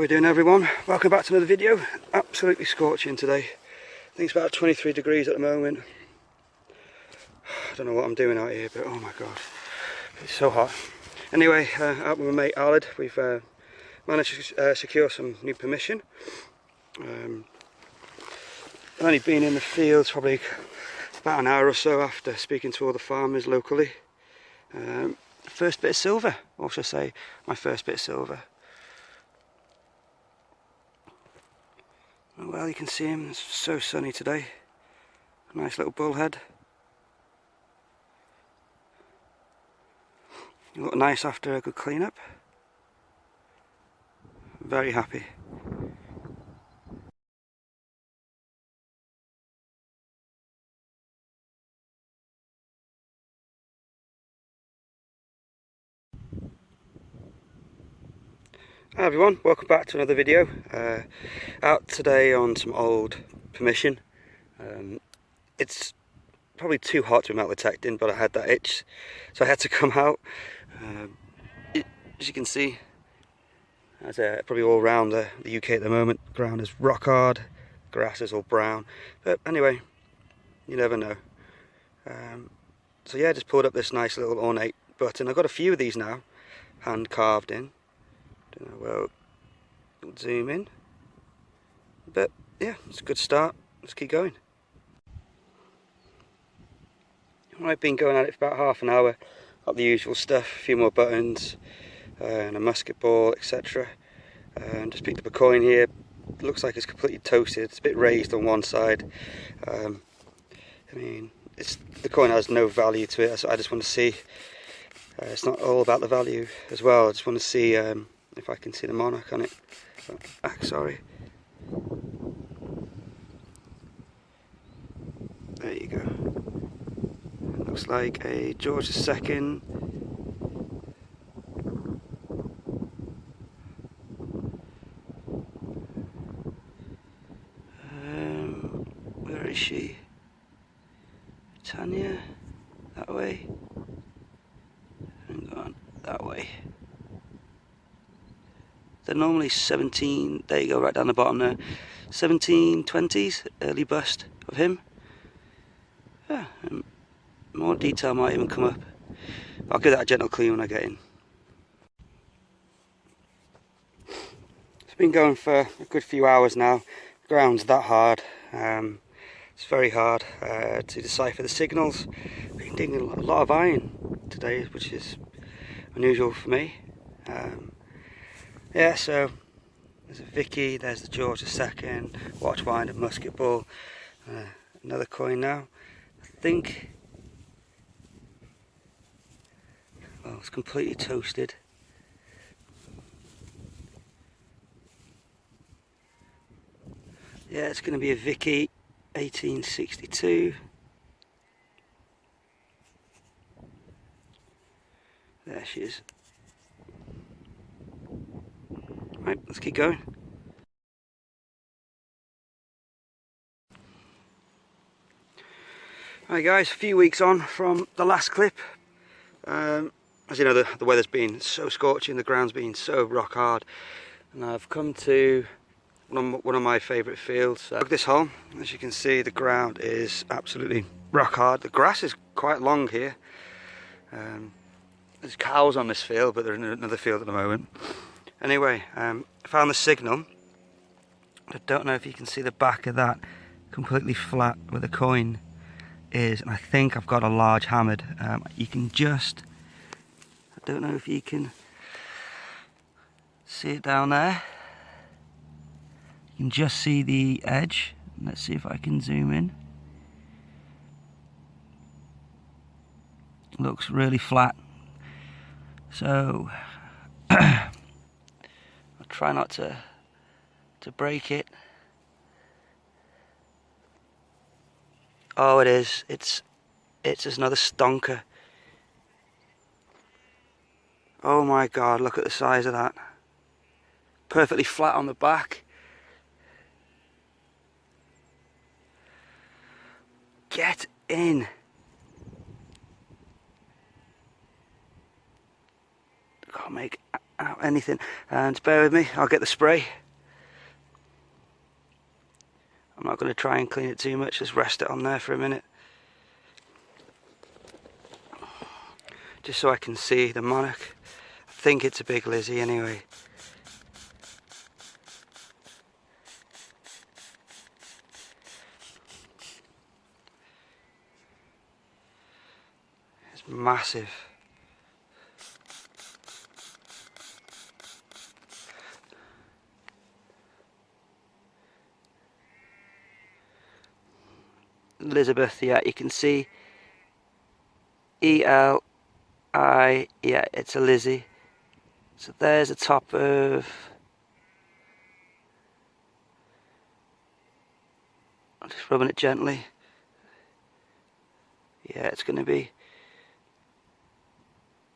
we doing, everyone? Welcome back to another video. Absolutely scorching today. I think it's about 23 degrees at the moment. I don't know what I'm doing out here, but oh my god, it's so hot. Anyway, out with my mate Alad, we've managed to secure some new permission. I've only been in the fields probably about an hour or so after speaking to all the farmers locally. First bit of silver, or should I say my first bit of silver. Well, you can see him, it's so sunny today. A nice little bullhead. You look nice after a good clean up. Very happy. Hi everyone, welcome back to another video. Out today on some old permission. It's probably too hot to be metal detecting, but I had that itch, so I had to come out. As you can see, as probably all around the UK at the moment, the ground is rock hard, grass is all brown. But anyway, you never know. So yeah, I just pulled up this nice little ornate button. I've got a few of these now, hand carved in. Don't know, well, zoom in, but yeah, it's a good start. Let's keep going. I've been going at it for about half an hour. Got the usual stuff, a few more buttons, and a musket ball, etc. Just picked up a coin here. It looks like it's completely toasted. It's a bit raised on one side. I mean, the coin has no value to it, so I just want to see. It's not all about the value as well. I just want to see if I can see the monarch on it. Sorry. There you go. Looks like a George II. Where is she? Tanya? That way? Hang on, that way. They're normally 17, there you go, right down the bottom there. 1720s, early bust of him. Yeah, more detail might even come up. I'll give that a gentle clean when I get in. It's been going for a good few hours now. The ground's that hard. It's very hard to decipher the signals. I've been digging a lot of iron today, which is unusual for me. Yeah, so there's a Vicky, there's the George II, watch winder, musket ball, another coin now. I think, well, it's completely toasted. Yeah, it's going to be a Vicky 1862. There she is. Right, let's keep going. Alright guys, a few weeks on from the last clip. As you know, the weather's been so scorching, the ground's been so rock hard, and I've come to one of my favourite fields. Look at this hole. As you can see, the ground is absolutely rock hard. The grass is quite long here. There's cows on this field, but they're in another field at the moment. Anyway, I found the signal. I don't know if you can see the back of that completely flat where the coin is, and I think I've got a large hammered. You can just, I don't know if you can see it down there. You can just see the edge. Let's see if I can zoom in. Looks really flat. So I'll try not to break it. Oh, it is. It's just another stonker. Oh my god, look at the size of that. Perfectly flat on the back. Get in. Can't make out anything. And bear with me, I'll get the spray. I'm not going to try and clean it too much, just rest it on there for a minute. Just so I can see the monarch. I think it's a big Lizzie anyway. It's massive. Elizabeth, yeah, you can see E-L-I, yeah, it's a Lizzie. So there's the top of, I'm just rubbing it gently. Yeah, it's going to be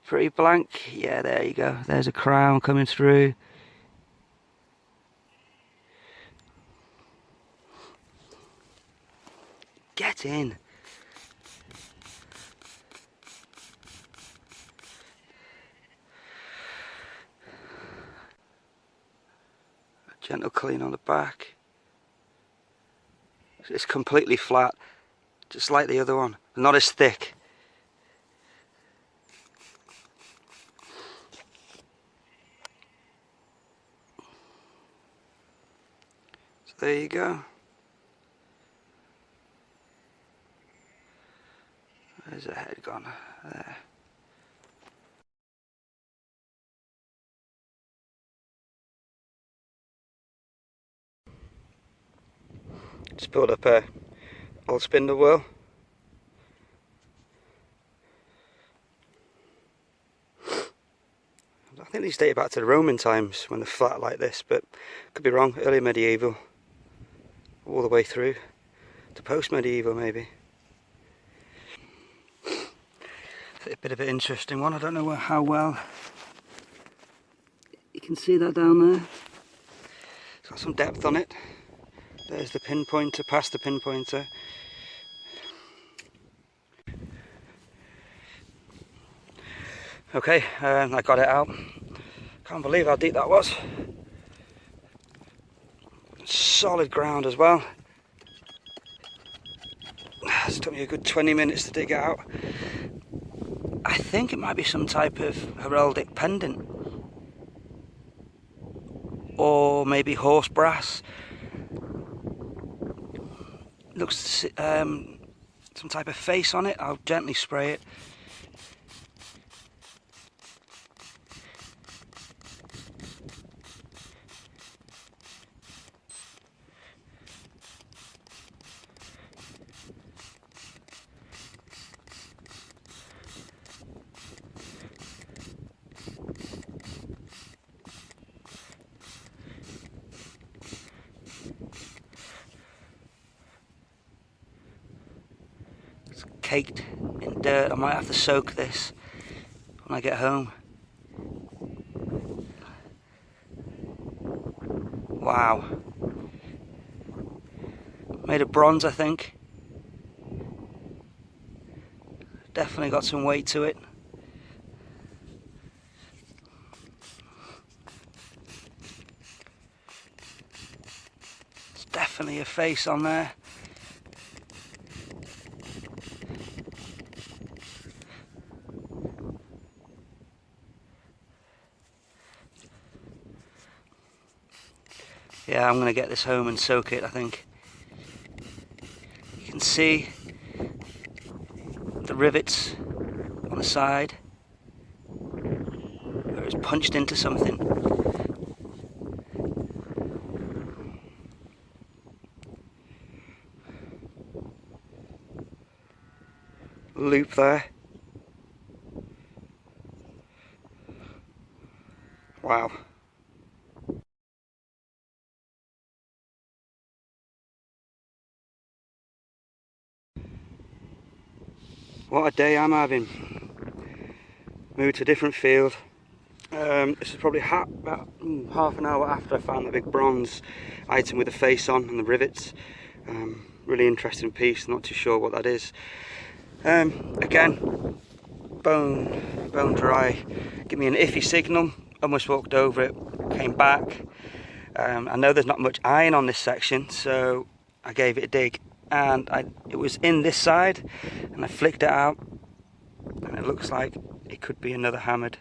pretty blank. Yeah, there you go. There's a crown coming through. Get in. A gentle clean on the back. It's completely flat, just like the other one, not as thick. So there you go. Where's the head gone? There. Just pulled up a old spindle wheel. I think these date back to the Roman times when they're flat like this, but could be wrong. Early medieval, all the way through to post-medieval maybe. A bit of an interesting one. I don't know how well you can see that down there. It's got some depth on it. There's the pinpointer, past the pinpointer. Okay, I got it out. Can't believe how deep that was. Solid ground as well. It took me a good 20 minutes to dig it out. I think it might be some type of heraldic pendant, or maybe horse brass. Looks some type of face on it. I'll gently spray it. Caked in dirt. I might have to soak this when I get home. Wow. Made of bronze, I think. Definitely got some weight to it. There's definitely a face on there. Yeah, I'm going to get this home and soak it, I think. You can see the rivets on the side where it's punched into something. Loop there. Wow. What a day I'm having. Moved to a different field. This is probably about half an hour after I found the big bronze item with the face on and the rivets. Really interesting piece, not too sure what that is. Again, bone dry. Give me an iffy signal. almost walked over it, came back. I know there's not much iron on this section, so I gave it a dig, and it was in this side, and I flicked it out, and it looks like it could be another hammered.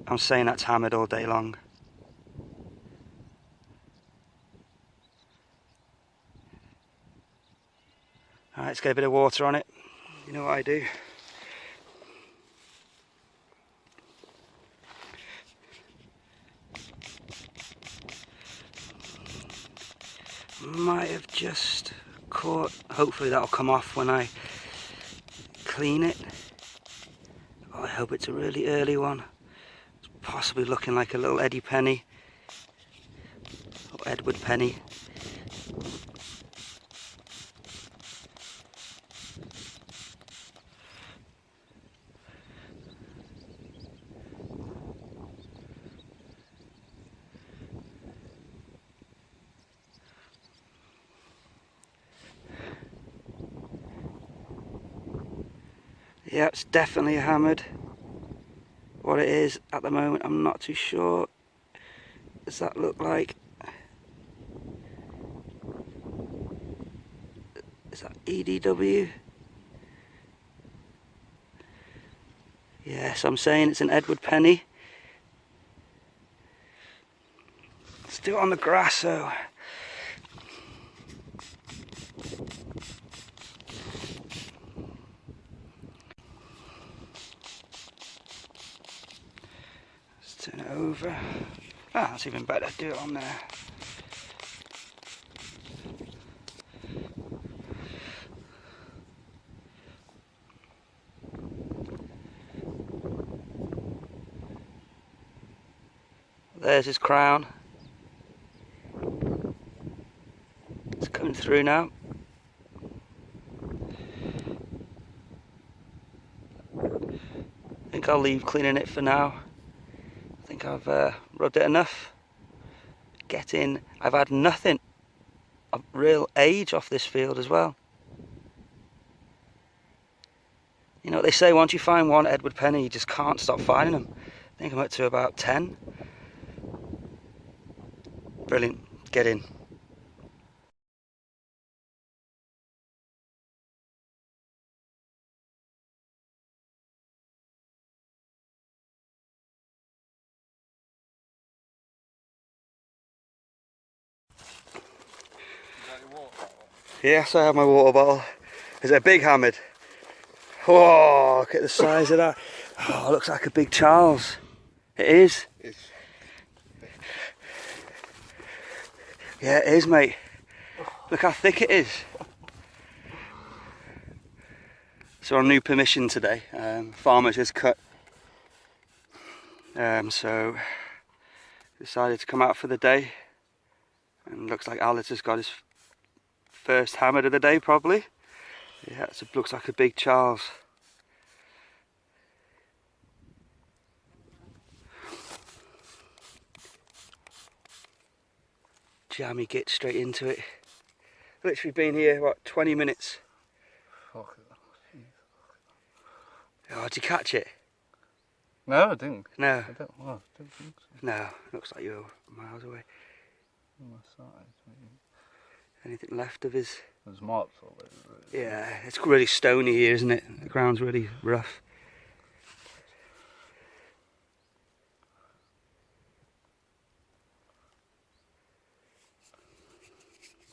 I'm saying that's hammered all day long. Alright, let's get a bit of water on it. You know what I do. Might have just caught, hopefully that'll come off when I clean it. Oh, I hope it's a really early one. It's possibly looking like a little Eddie Penny or Edward Penny. Yeah, it's definitely a hammered. What it is at the moment, I'm not too sure. Does that look like? Is that EDW? Yes, I'm saying it's an Edward Penny. Let's do it on the grass though. Turn it over. Ah, that's even better. Do it on there. There's his crown. It's coming through now. I think I'll leave cleaning it for now. I think I've rubbed it enough. I've had nothing of real age off this field as well. You know what they say, once you find one Edward Penny, you just can't stop finding them. I think I'm up to about 10. Brilliant, get in. Yes, I have my water bottle. Is it a big hammered? Oh, look at the size of that. Oh, it looks like a big Charles. It is. Yeah, it is, mate. Look how thick it is. So on new permission today, farmer just cut. So decided to come out for the day. And looks like Alice has got his first hammered of the day, probably. Yeah, it looks like a big Charles. Jammy git straight into it. Literally been here, what, 20 minutes? Oh, did you catch it? No, I didn't. No. I don't think so. No, looks like you're miles away. Anything left of his? There's marks all over it. Yeah, it's really stony here, isn't it? The ground's really rough.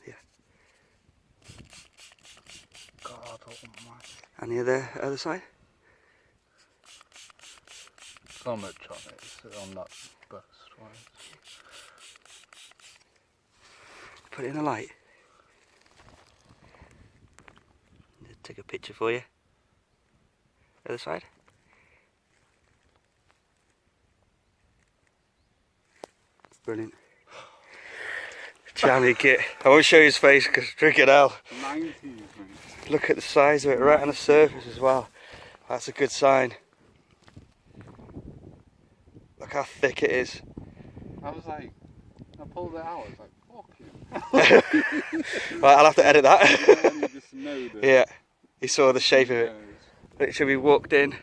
Yeah. God almighty. And the other side? So much on it, on that bust. Put it in the light. Take a picture for you. Other side. Brilliant. Jammy kit. I won't show you his face because freaking hell. 90s, Look at the size of it right on the surface as well. That's a good sign. Look how thick it is. I was like, I pulled it out, I was like, fuck you. Right, I'll have to edit that. You just know that. Yeah. He saw the shape of it. Literally, we walked in,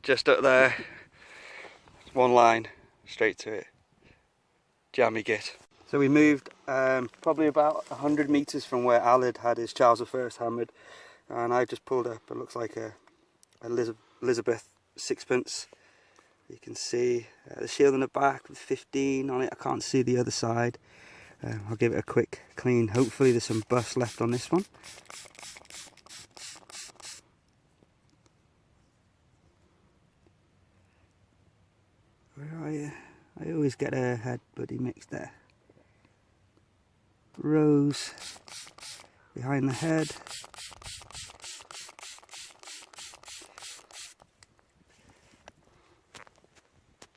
just up there, one line, straight to it. Jammy git. So we moved probably about 100 metres from where Alad had his Charles I hammered, and I just pulled up. It looks like a Elizabeth sixpence. You can see the shield in the back with 15 on it. I can't see the other side. I'll give it a quick clean. Hopefully there's some bust left on this one. Where are you? I always get a head buddy mixed there. Rose behind the head.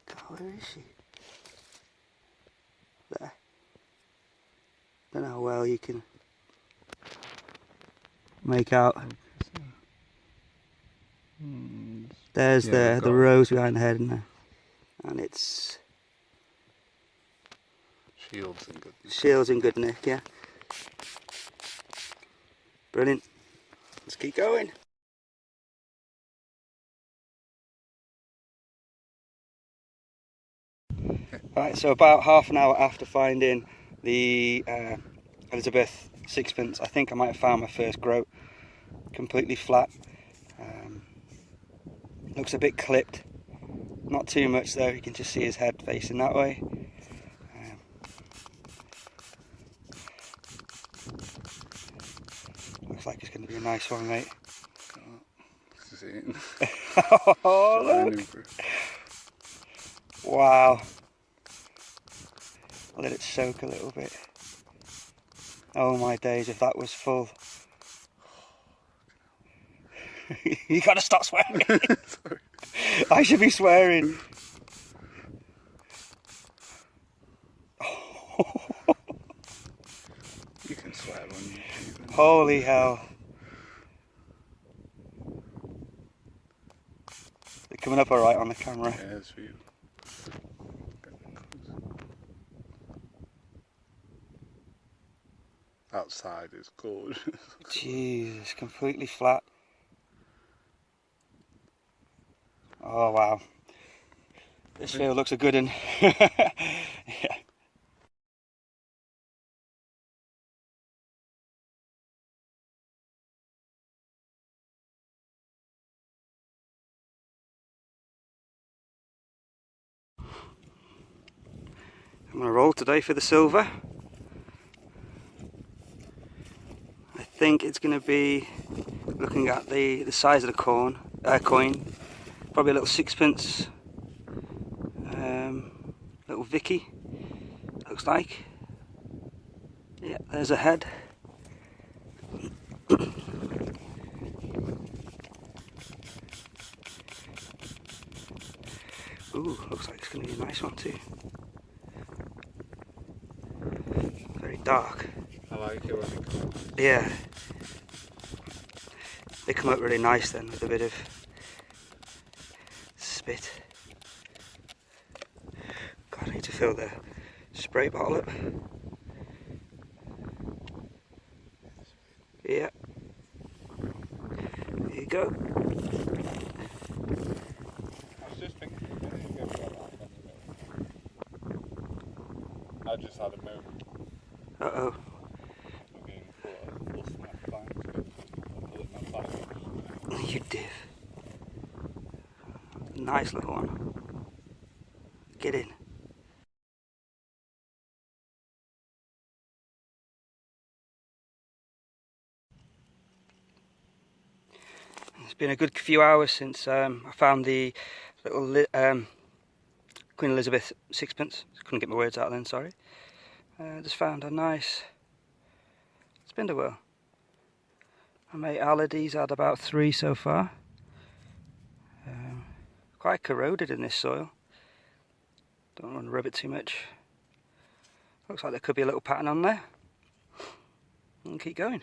God, where is she? There. Don't know how well you can make out. There's the rose behind the head, and it's shields in good nick, yeah. Brilliant. Let's keep going. Right, so about half an hour after finding the Elizabeth sixpence, I think I might have found my first groat. Completely flat. Looks a bit clipped. Not too much though, you can just see his head facing that way. Looks like it's going to be a nice one, mate. Oh, look. Wow. I'll let it soak a little bit. Oh my days, if that was full. You gotta stop swearing. I should be swearing. You can swear on YouTube. Holy hell. They're coming up alright on the camera. Yeah, it's for you. Outside is gorgeous. Jesus, completely flat. Oh wow. This field looks a good one. Yeah. I'm going to roll today for the silver. I think it's going to be, looking at the size of the coin, probably a little sixpence, little Vicky, looks like. Yeah, there's a head. Ooh, looks like it's going to be a nice one too. Very dark. I like it when it comes. Yeah. They come up really nice then with a bit of spit. God, I need to fill the spray bottle up. Yeah. There you go. I was just thinking, I just had a moment. Uh-oh. You div. Nice little one. Get in. It's been a good few hours since I found the little Queen Elizabeth sixpence. Couldn't get my words out then, sorry. Just found a nice spindle wheel. I made Aladi's had about 3 so far. Quite corroded in this soil. Don't want to rub it too much. Looks like there could be a little pattern on there. And keep going.